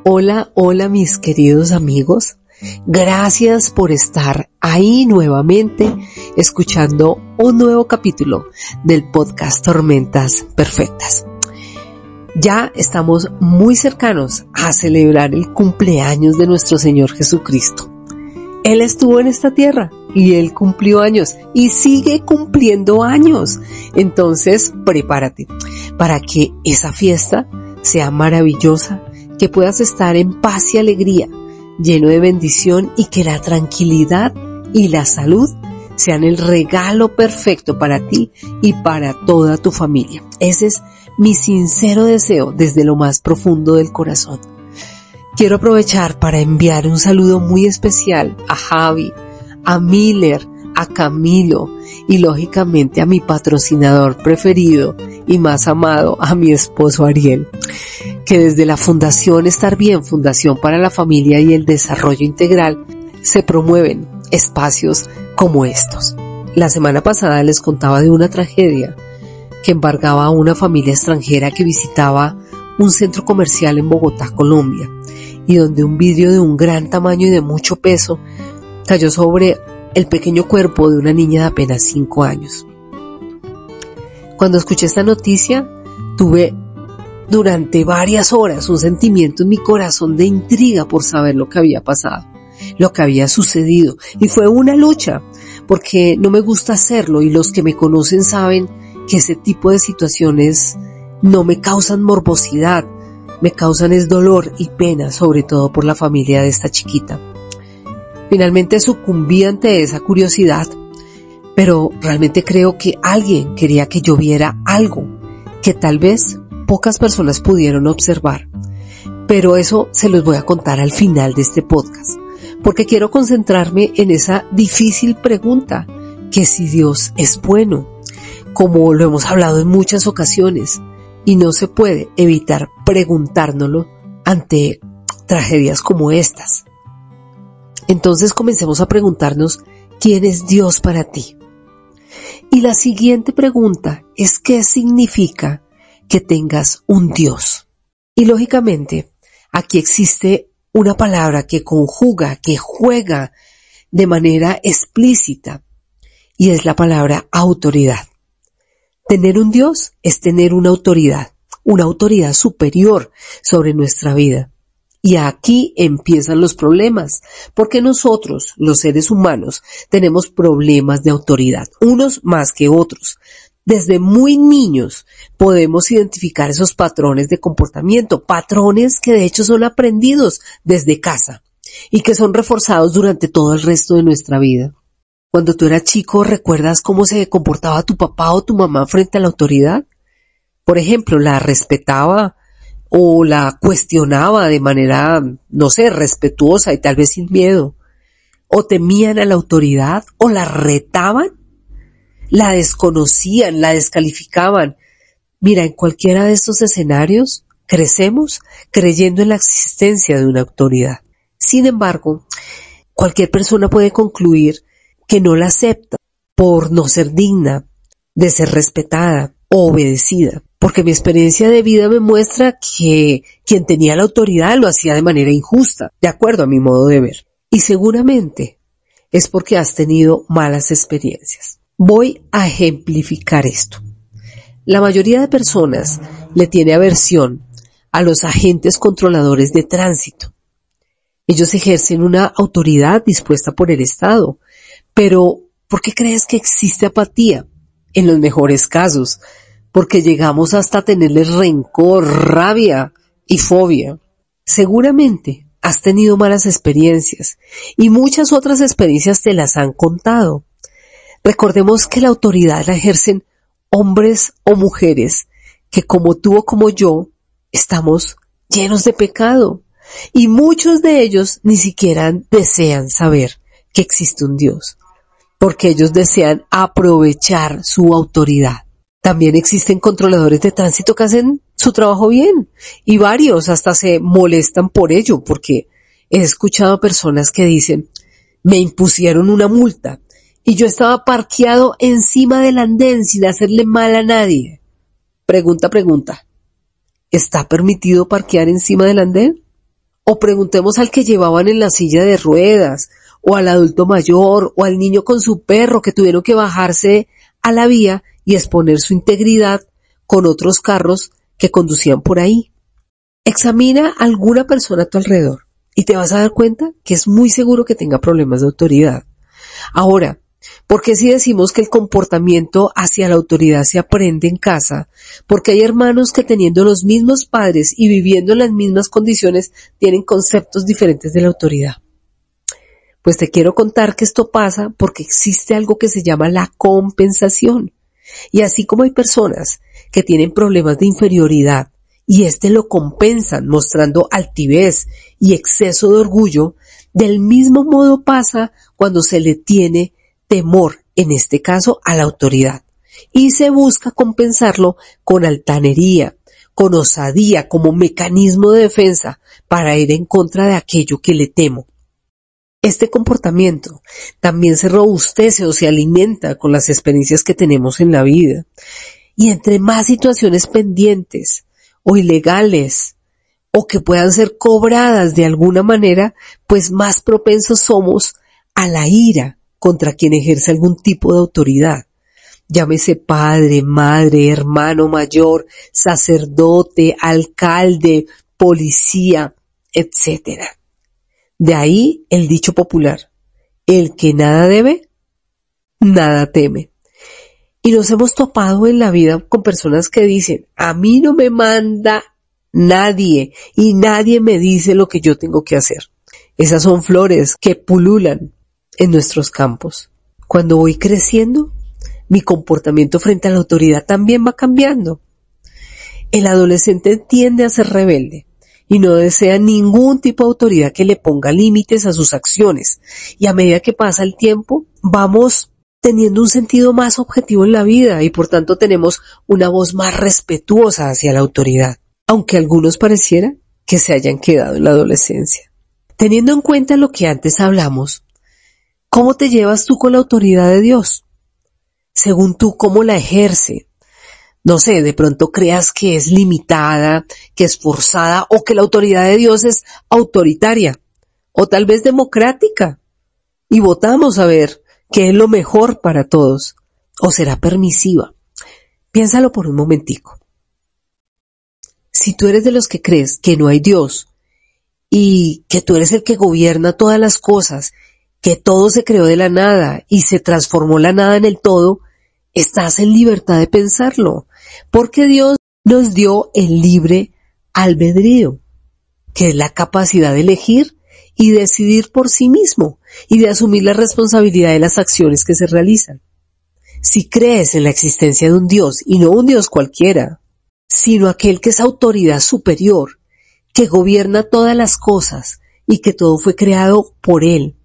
Hola, hola mis queridos amigos. Gracias por estar ahí nuevamente escuchando un nuevo capítulo del podcast Tormentas Perfectas. Ya estamos muy cercanos a celebrar el cumpleaños de nuestro Señor Jesucristo. Él estuvo en esta tierra y Él cumplió años y sigue cumpliendo años. Entonces, prepárate para que esa fiesta sea maravillosa, que puedas estar en paz y alegría, lleno de bendición y que la tranquilidad y la salud sean el regalo perfecto para ti y para toda tu familia. Ese es mi sincero deseo desde lo más profundo del corazón. Quiero aprovechar para enviar un saludo muy especial a Javi, a Miller, a Camilo y lógicamente a mi patrocinador preferido y más amado, a mi esposo Ariel, que desde la Fundación Estar Bien, Fundación para la Familia y el Desarrollo Integral, se promueven espacios como estos. La semana pasada les contaba de una tragedia que embargaba a una familia extranjera que visitaba un centro comercial en Bogotá, Colombia, y donde un vidrio de un gran tamaño y de mucho peso cayó sobre el pequeño cuerpo de una niña de apenas 5 años. Cuando escuché esta noticia, tuve durante varias horas un sentimiento en mi corazón de intriga por saber lo que había pasado, lo que había sucedido, y fue una lucha, porque no me gusta hacerlo y los que me conocen saben que ese tipo de situaciones no me causan morbosidad, me causan es dolor y pena, sobre todo por la familia de esta chiquita. Finalmente sucumbí ante esa curiosidad, pero realmente creo que alguien quería que yo viera algo que tal vez pocas personas pudieron observar. Pero eso se los voy a contar al final de este podcast, porque quiero concentrarme en esa difícil pregunta, que si Dios es bueno, como lo hemos hablado en muchas ocasiones, y no se puede evitar preguntárnoslo ante tragedias como estas. Entonces comencemos a preguntarnos, ¿quién es Dios para ti? Y la siguiente pregunta es, ¿qué significa que tengas un Dios? Y lógicamente, aquí existe una palabra que conjuga, que juega de manera explícita, y es la palabra autoridad. Tener un Dios es tener una autoridad superior sobre nuestra vida. Y aquí empiezan los problemas, porque nosotros, los seres humanos, tenemos problemas de autoridad, unos más que otros. Desde muy niños podemos identificar esos patrones de comportamiento, patrones que de hecho son aprendidos desde casa y que son reforzados durante todo el resto de nuestra vida. Cuando tú eras chico, ¿recuerdas cómo se comportaba tu papá o tu mamá frente a la autoridad? Por ejemplo, ¿la respetaba o la cuestionaba de manera, respetuosa y tal vez sin miedo? ¿O temían a la autoridad? ¿O la retaban? ¿La desconocían? ¿La descalificaban? Mira, en cualquiera de estos escenarios crecemos creyendo en la existencia de una autoridad. Sin embargo, cualquier persona puede concluir que no la acepta por no ser digna de ser respetada o obedecida. Porque mi experiencia de vida me muestra que quien tenía la autoridad lo hacía de manera injusta, de acuerdo a mi modo de ver. Y seguramente es porque has tenido malas experiencias. Voy a ejemplificar esto. La mayoría de personas le tiene aversión a los agentes controladores de tránsito. Ellos ejercen una autoridad dispuesta por el Estado. Pero, ¿por qué crees que existe apatía? En los mejores casos, porque llegamos hasta tenerles rencor, rabia y fobia. Seguramente has tenido malas experiencias y muchas otras experiencias te las han contado. Recordemos que la autoridad la ejercen hombres o mujeres que como tú o como yo estamos llenos de pecado y muchos de ellos ni siquiera desean saber que existe un Dios, porque ellos desean aprovechar su autoridad. También existen controladores de tránsito que hacen su trabajo bien y varios hasta se molestan por ello, porque he escuchado a personas que dicen, me impusieron una multa y yo estaba parqueado encima del andén sin hacerle mal a nadie. Pregunta, ¿está permitido parquear encima del andén? O preguntemos al que llevaban en la silla de ruedas, o al adulto mayor, o al niño con su perro que tuvieron que bajarse a la vía y exponer su integridad con otros carros que conducían por ahí. Examina a alguna persona a tu alrededor y te vas a dar cuenta que es muy seguro que tenga problemas de autoridad. Ahora, ¿por qué si decimos que el comportamiento hacia la autoridad se aprende en casa? Porque hay hermanos que teniendo los mismos padres y viviendo en las mismas condiciones tienen conceptos diferentes de la autoridad. Pues te quiero contar que esto pasa porque existe algo que se llama la compensación. Y así como hay personas que tienen problemas de inferioridad y lo compensan mostrando altivez y exceso de orgullo, del mismo modo pasa cuando se le tiene temor, en este caso a la autoridad, y se busca compensarlo con altanería, con osadía, como mecanismo de defensa para ir en contra de aquello que le temo. Este comportamiento también se robustece o se alimenta con las experiencias que tenemos en la vida. Y entre más situaciones pendientes o ilegales o que puedan ser cobradas de alguna manera, pues más propensos somos a la ira contra quien ejerce algún tipo de autoridad. Llámese padre, madre, hermano mayor, sacerdote, alcalde, policía, etcétera. De ahí el dicho popular, el que nada debe, nada teme. Y nos hemos topado en la vida con personas que dicen, a mí no me manda nadie y nadie me dice lo que yo tengo que hacer. Esas son flores que pululan en nuestros campos. Cuando voy creciendo, mi comportamiento frente a la autoridad también va cambiando. El adolescente tiende a ser rebelde y no desea ningún tipo de autoridad que le ponga límites a sus acciones. Y a medida que pasa el tiempo, vamos teniendo un sentido más objetivo en la vida y por tanto tenemos una voz más respetuosa hacia la autoridad, aunque algunos pareciera que se hayan quedado en la adolescencia. Teniendo en cuenta lo que antes hablamos, ¿cómo te llevas tú con la autoridad de Dios? Según tú, ¿cómo la ejerce? No sé, de pronto creas que es limitada, que es forzada o que la autoridad de Dios es autoritaria o tal vez democrática y votamos a ver qué es lo mejor para todos o será permisiva. Piénsalo por un momentico. Si tú eres de los que crees que no hay Dios y que tú eres el que gobierna todas las cosas, que todo se creó de la nada y se transformó la nada en el todo, estás en libertad de pensarlo, porque Dios nos dio el libre albedrío, que es la capacidad de elegir y decidir por sí mismo y de asumir la responsabilidad de las acciones que se realizan. Si crees en la existencia de un Dios, y no un Dios cualquiera, sino aquel que es autoridad superior, que gobierna todas las cosas y que todo fue creado por Él,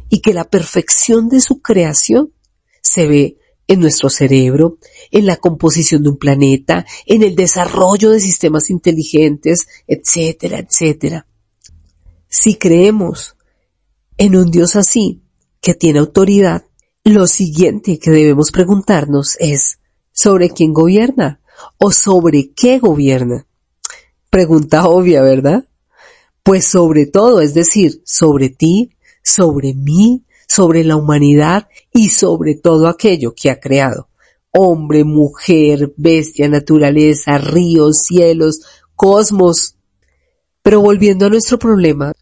y que la perfección de su creación se ve en nuestro cerebro, en la composición de un planeta, en el desarrollo de sistemas inteligentes, etcétera, etcétera. Si creemos en un Dios así, que tiene autoridad, lo siguiente que debemos preguntarnos es ¿sobre quién gobierna? ¿O sobre qué gobierna? Pregunta obvia, ¿verdad? Pues sobre todo, es decir, sobre ti, sobre mí, sobre la humanidad y sobre todo aquello que ha creado. Hombre, mujer, bestia, naturaleza, ríos, cielos, cosmos. Pero volviendo a nuestro problema,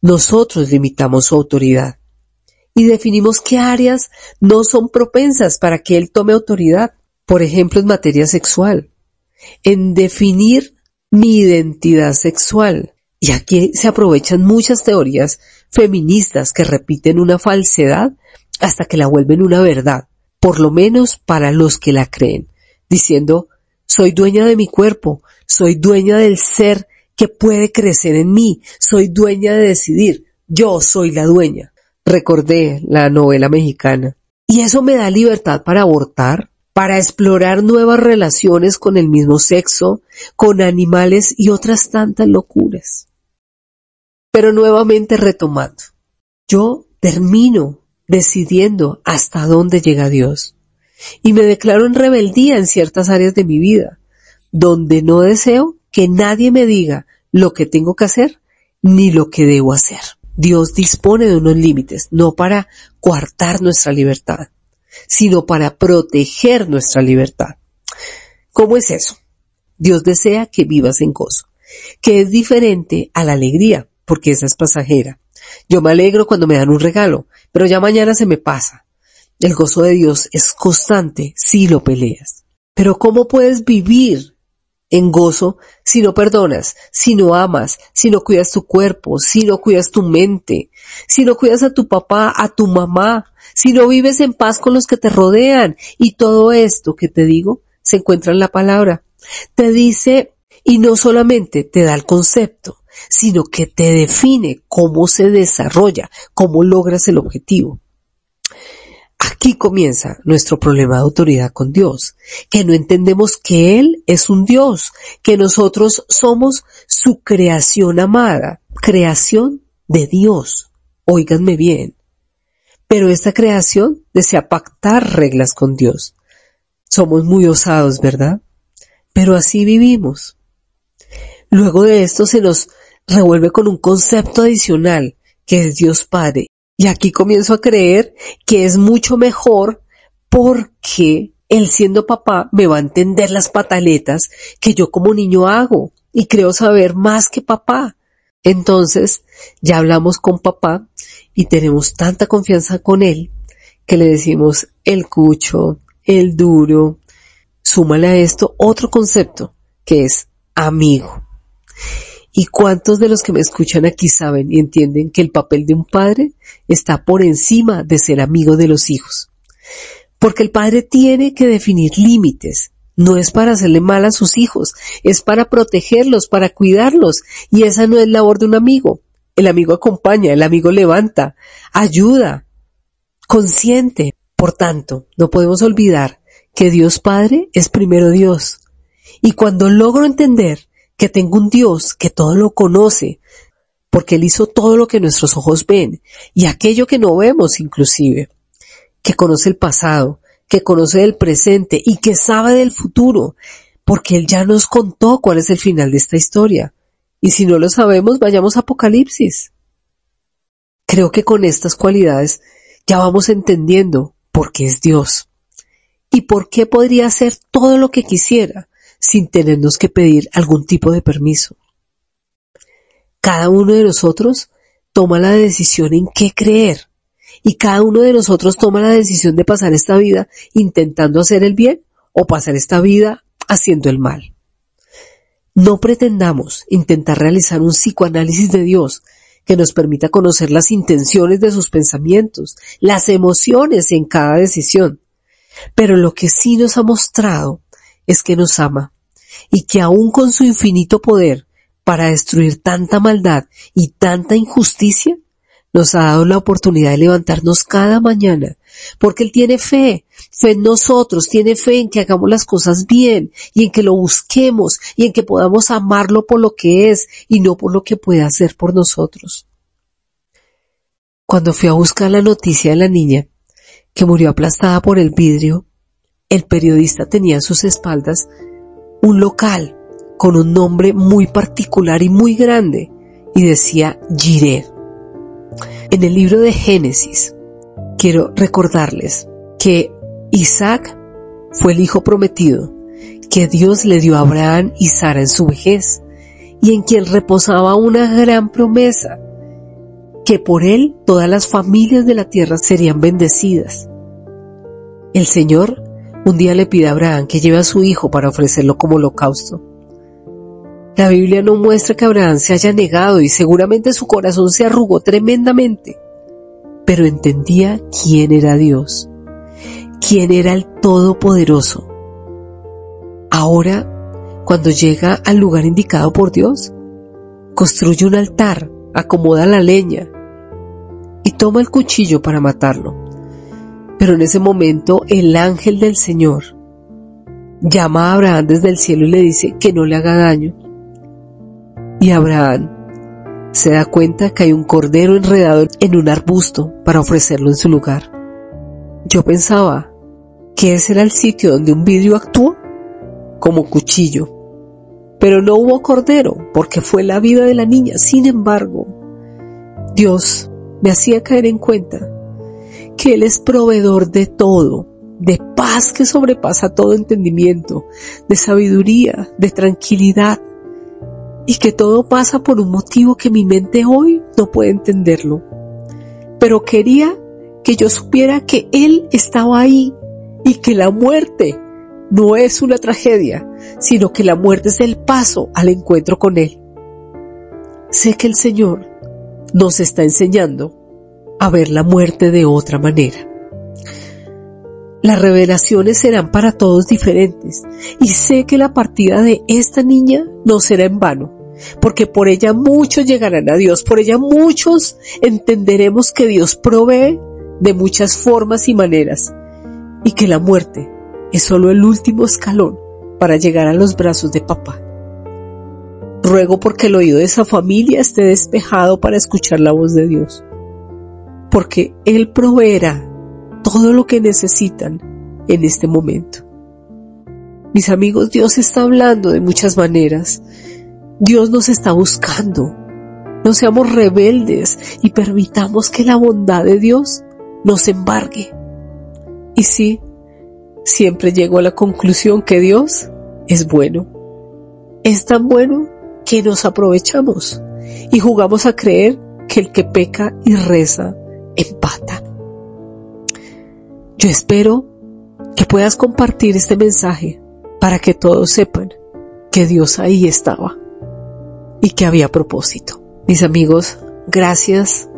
nosotros limitamos su autoridad y definimos qué áreas no son propensas para que Él tome autoridad. Por ejemplo, en materia sexual, en definir mi identidad sexual. Y aquí se aprovechan muchas teorías feministas que repiten una falsedad hasta que la vuelven una verdad, por lo menos para los que la creen, diciendo, soy dueña de mi cuerpo, soy dueña del ser que puede crecer en mí, soy dueña de decidir, yo soy la dueña. Recordé la novela mexicana. Y eso me da libertad para abortar, para explorar nuevas relaciones con el mismo sexo, con animales y otras tantas locuras. Pero nuevamente retomando, yo termino decidiendo hasta dónde llega Dios y me declaro en rebeldía en ciertas áreas de mi vida, donde no deseo que nadie me diga lo que tengo que hacer ni lo que debo hacer. Dios dispone de unos límites, no para coartar nuestra libertad, sino para proteger nuestra libertad. ¿Cómo es eso? Dios desea que vivas en gozo, que es diferente a la alegría, porque esa es pasajera. Yo me alegro cuando me dan un regalo, pero ya mañana se me pasa. El gozo de Dios es constante si lo peleas. Pero ¿cómo puedes vivir en gozo si no perdonas, si no amas, si no cuidas tu cuerpo, si no cuidas tu mente, si no cuidas a tu papá, a tu mamá, si no vives en paz con los que te rodean? Y todo esto que te digo se encuentra en la palabra. Te dice, y no solamente te da el concepto, sino que te define cómo se desarrolla, cómo logras el objetivo. Aquí comienza nuestro problema de autoridad con Dios, que no entendemos que Él es un Dios, que nosotros somos su creación amada, creación de Dios. Óiganme bien. Pero esta creación desea pactar reglas con Dios. Somos muy osados, ¿verdad? Pero así vivimos. Luego de esto se nos revuelve con un concepto adicional, que es Dios Padre. Y aquí comienzo a creer que es mucho mejor porque Él siendo papá me va a entender las pataletas que yo como niño hago y creo saber más que papá. Entonces ya hablamos con papá y tenemos tanta confianza con Él que le decimos el cucho, el duro. Súmale a esto otro concepto que es amigo. ¿Y cuántos de los que me escuchan aquí saben y entienden que el papel de un padre está por encima de ser amigo de los hijos? Porque el padre tiene que definir límites. No es para hacerle mal a sus hijos, es para protegerlos, para cuidarlos. Y esa no es labor de un amigo. El amigo acompaña, el amigo levanta, ayuda, consiente. Por tanto, no podemos olvidar que Dios Padre es primero Dios. Y cuando logro entender que tengo un Dios que todo lo conoce, porque Él hizo todo lo que nuestros ojos ven, y aquello que no vemos inclusive, que conoce el pasado, que conoce el presente y que sabe del futuro, porque Él ya nos contó cuál es el final de esta historia. Y si no lo sabemos, vayamos a Apocalipsis. Creo que con estas cualidades ya vamos entendiendo por qué es Dios y por qué podría hacer todo lo que quisiera sin tenernos que pedir algún tipo de permiso. Cada uno de nosotros toma la decisión en qué creer y cada uno de nosotros toma la decisión de pasar esta vida intentando hacer el bien o pasar esta vida haciendo el mal. No pretendamos intentar realizar un psicoanálisis de Dios que nos permita conocer las intenciones de sus pensamientos, las emociones en cada decisión, pero lo que sí nos ha mostrado es que nos ama y que aún con su infinito poder para destruir tanta maldad y tanta injusticia, nos ha dado la oportunidad de levantarnos cada mañana, porque Él tiene fe en nosotros, tiene fe en que hagamos las cosas bien y en que lo busquemos y en que podamos amarlo por lo que es y no por lo que puede hacer por nosotros. Cuando fui a buscar la noticia de la niña que murió aplastada por el vidrio, el periodista tenía a sus espaldas un local con un nombre muy particular y muy grande y decía Jireh. En el libro de Génesis quiero recordarles que Isaac fue el hijo prometido que Dios le dio a Abraham y Sara en su vejez y en quien reposaba una gran promesa, que por él todas las familias de la tierra serían bendecidas. El Señor un día le pide a Abraham que lleve a su hijo para ofrecerlo como holocausto. La Biblia no muestra que Abraham se haya negado y seguramente su corazón se arrugó tremendamente, pero entendía quién era Dios, quién era el Todopoderoso. Ahora, cuando llega al lugar indicado por Dios, construye un altar, acomoda la leña y toma el cuchillo para matarlo. Pero en ese momento el ángel del Señor llama a Abraham desde el cielo y le dice que no le haga daño. Y Abraham se da cuenta que hay un cordero enredado en un arbusto para ofrecerlo en su lugar. Yo pensaba que ese era el sitio donde un vidrio actúa como cuchillo. pero no hubo cordero porque fue la vida de la niña. Sin embargo, Dios me hacía caer en cuenta que Él es proveedor de todo, de paz que sobrepasa todo entendimiento, de sabiduría, de tranquilidad, y que todo pasa por un motivo que mi mente hoy no puede entenderlo. Pero quería que yo supiera que Él estaba ahí y que la muerte no es una tragedia, sino que la muerte es el paso al encuentro con Él. Sé que el Señor nos está enseñando a ver la muerte de otra manera. Las revelaciones serán para todos diferentes y sé que la partida de esta niña no será en vano, porque por ella muchos llegarán a Dios, por ella muchos entenderemos que Dios provee de muchas formas y maneras y que la muerte es solo el último escalón para llegar a los brazos de papá. Ruego porque el oído de esa familia esté despejado para escuchar la voz de Dios, porque Él proveerá todo lo que necesitan en este momento. Mis amigos, Dios está hablando de muchas maneras. Dios nos está buscando. No seamos rebeldes y permitamos que la bondad de Dios nos embargue. Y sí, siempre llego a la conclusión que Dios es bueno. Es tan bueno que nos aprovechamos y jugamos a creer que el que peca y reza empata. Yo espero que puedas compartir este mensaje para que todos sepan que Dios ahí estaba y que había propósito. Mis amigos, gracias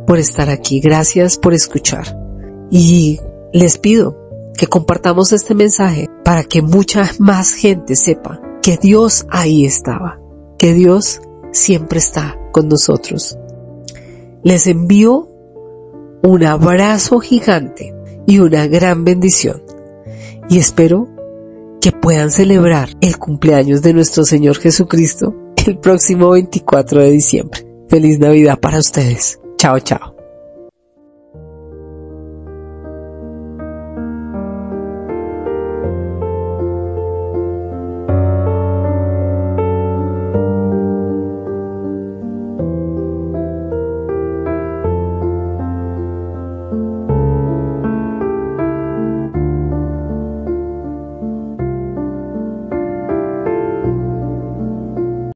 por estar aquí, gracias por escuchar y les pido que compartamos este mensaje para que mucha más gente sepa que Dios ahí estaba, que Dios siempre está con nosotros. Les envío un abrazo gigante y una gran bendición y espero que puedan celebrar el cumpleaños de nuestro Señor Jesucristo el próximo 24 de diciembre. Feliz Navidad para ustedes. Chao, chao.